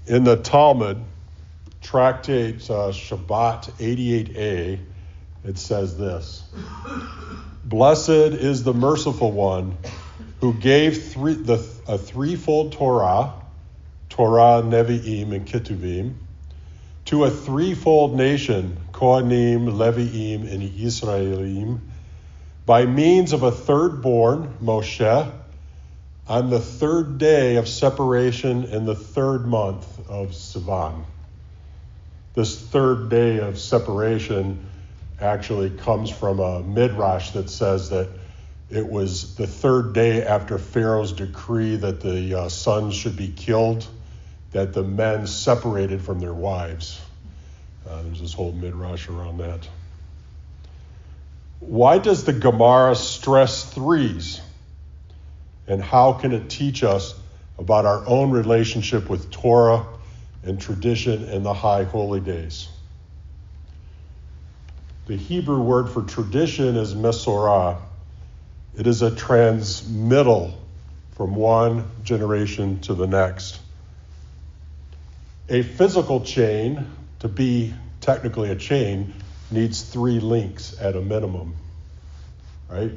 In the Talmud, tractate Shabbat 88a, it says this: Blessed is the merciful one who gave a threefold Torah, Nevi'im, and Ketuvim, to a threefold nation, Kohanim, Levi'im, and Yisraelim, by means of a third-born, Moshe, on the third day of separation in the third month of Sivan. This third day of separation actually comes from a midrash that says that it was the third day after Pharaoh's decree that the sons should be killed, that the men separated from their wives. There's this whole midrash around that. Why does the Gemara stress threes? And how can it teach us about our own relationship with Torah and tradition in the high holy days? The Hebrew word for tradition is mesorah. It is a transmittal from one generation to the next. A physical chain, to be technically a chain, needs 3 links at a minimum, right?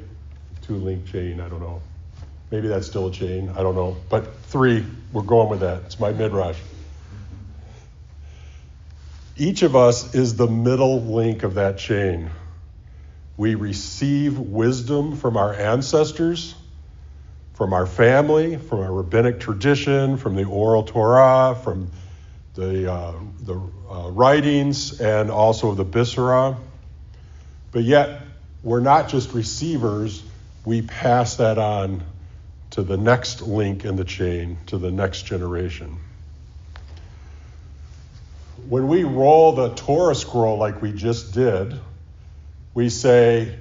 2-link chain, I don't know. Maybe that's still a chain, I don't know. But 3, we're going with that. It's my midrash. Each of us is the middle link of that chain. We receive wisdom from our ancestors, from our family, from our rabbinic tradition, from the oral Torah, from the writings, and also the Bisera. But yet, we're not just receivers, we pass that on to the next link in the chain, to the next generation. When we roll the Torah scroll like we just did, we say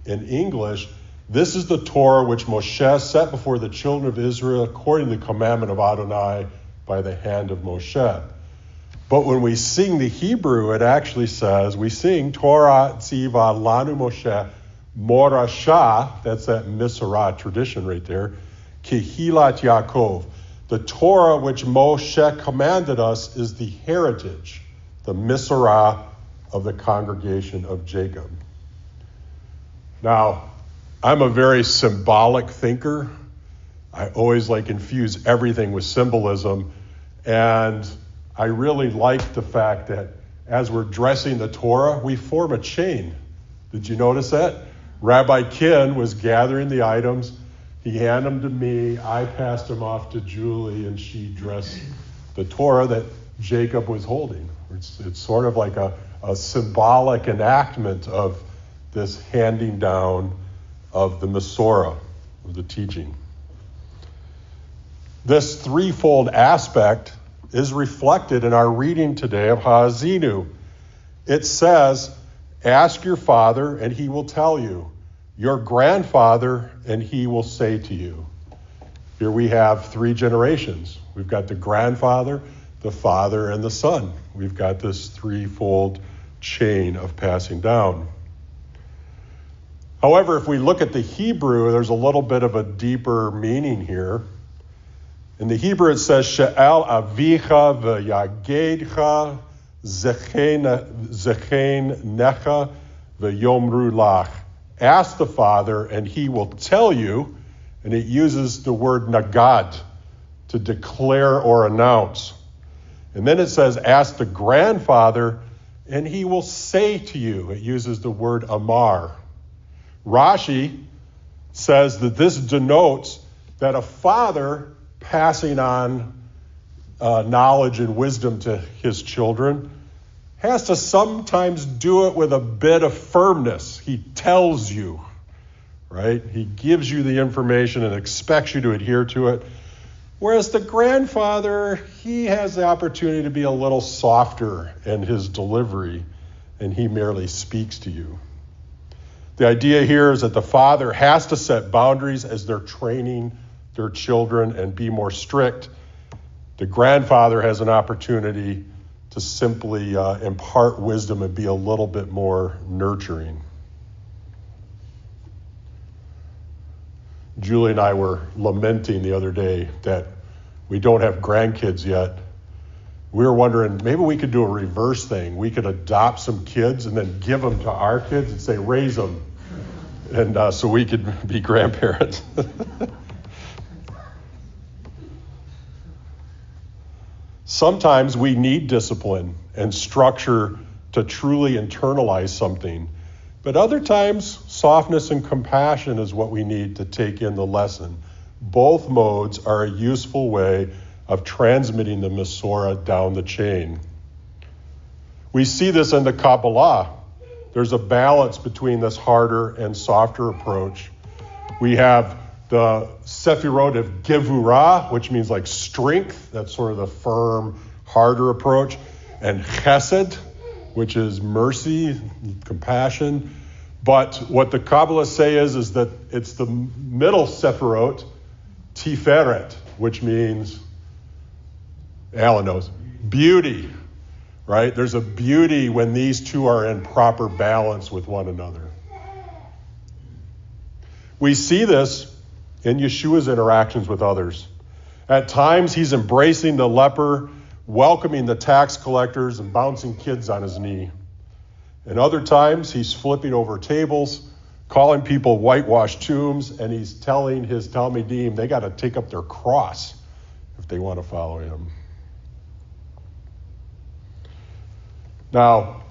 in English, this is the Torah which Moshe set before the children of Israel according to the commandment of Adonai by the hand of Moshe. But when we sing the Hebrew, it actually says, we sing Torah tziva lanu Moshe morasha, that's that Misorah tradition right there, Kehilat Yaakov. The Torah which Moshe commanded us is the heritage, the Misorah of the congregation of Jacob. Now, I'm a very symbolic thinker. I always infuse everything with symbolism. And I really like the fact that as we're dressing the Torah, we form a chain. Did you notice that? Rabbi Kin was gathering the items. He handed them to me. I passed them off to Julie, and she dressed the Torah that Jacob was holding. It's sort of like a symbolic enactment of this handing down of the Mesorah, of the teaching. This threefold aspect is reflected in our reading today of Haazinu. It says, ask your father, and he will tell you. Your grandfather, and he will say to you. Here we have 3 generations. We've got the grandfather, the father, and the son. We've got this threefold chain of passing down. However, if we look at the Hebrew, there's a little bit of a deeper meaning here. In the Hebrew, it says, She'el avicha v'yagedcha zechen necha v'yomru lach. Ask the father, and he will tell you, and it uses the word nagad to declare or announce. And then it says, ask the grandfather, and he will say to you. It uses the word amar. Rashi says that this denotes that a father passing on knowledge and wisdom to his children has to sometimes do it with a bit of firmness. He tells you, right? He gives you the information and expects you to adhere to it. Whereas the grandfather, he has the opportunity to be a little softer in his delivery, and he merely speaks to you. The idea here is that the father has to set boundaries as they're training their children and be more strict. The grandfather has an opportunity to simply impart wisdom and be a little bit more nurturing. Julie and I were lamenting the other day that we don't have grandkids yet. We were wondering, maybe we could do a reverse thing. We could adopt some kids and then give them to our kids and say, raise them. And so we could be grandparents. Sometimes we need discipline and structure to truly internalize something. But other times, softness and compassion is what we need to take in the lesson. Both modes are a useful way of transmitting the Masorah down the chain. We see this in the Kabbalah. There's a balance between this harder and softer approach. We have the Sefirot of Gevurah, which means like strength. That's sort of the firm, harder approach. And Chesed, which is mercy, compassion. But what the Kabbalists say is that it's the middle Sefirot, Tiferet, which means, Alan knows, beauty, right? There's a beauty when these two are in proper balance with one another. We see this in Yeshua's interactions with others. At times, he's embracing the leper, welcoming the tax collectors, and bouncing kids on his knee. And other times, he's flipping over tables, calling people whitewashed tombs, and he's telling his Talmidim they got to take up their cross if they want to follow him. Now,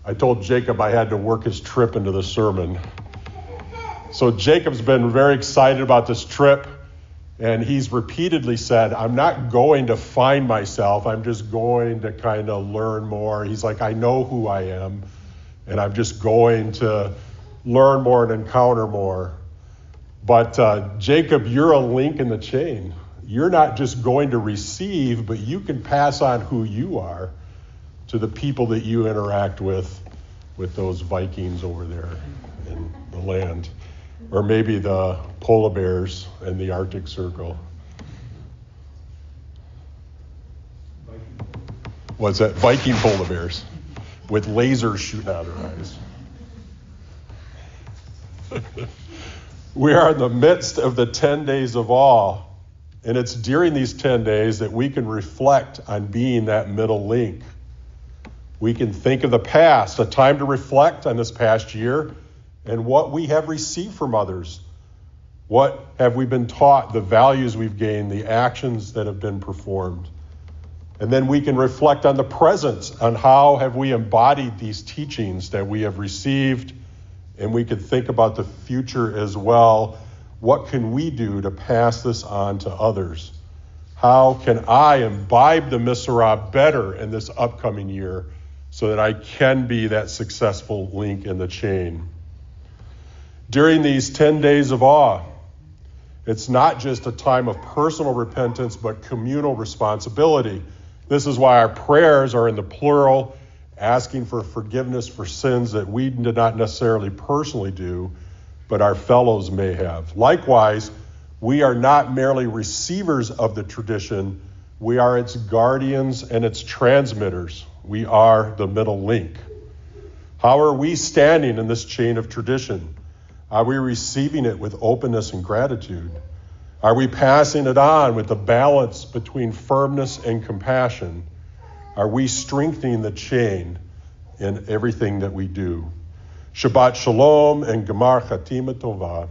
I told Jacob I had to work his trip into the sermon. So Jacob's been very excited about this trip, and he's repeatedly said, I'm not going to find myself, I'm just going to kind of learn more. He's like, I know who I am, and I'm just going to learn more and encounter more. But Jacob, you're a link in the chain. You're not just going to receive, but you can pass on who you are to the people that you interact with those Vikings over there in the land. Or maybe the polar bears in the Arctic Circle. What's that? Viking polar bears with lasers shooting out of their eyes. We are in the midst of the 10 days of awe, and it's during these 10 days that we can reflect on being that middle link. We can think of the past, a time to reflect on this past year, and what we have received from others. What have we been taught, the values we've gained, the actions that have been performed. And then we can reflect on the present, on how have we embodied these teachings that we have received, and we can think about the future as well. What can we do to pass this on to others? How can I imbibe the Masorah better in this upcoming year so that I can be that successful link in the chain? During these 10 days of awe, it's not just a time of personal repentance, but communal responsibility. This is why our prayers are in the plural, asking for forgiveness for sins that we did not necessarily personally do, but our fellows may have. Likewise, we are not merely receivers of the tradition, we are its guardians and its transmitters. We are the middle link. How are we standing in this chain of tradition? Are we receiving it with openness and gratitude? Are we passing it on with the balance between firmness and compassion? Are we strengthening the chain in everything that we do? Shabbat Shalom and Gemar Chatima Tovah.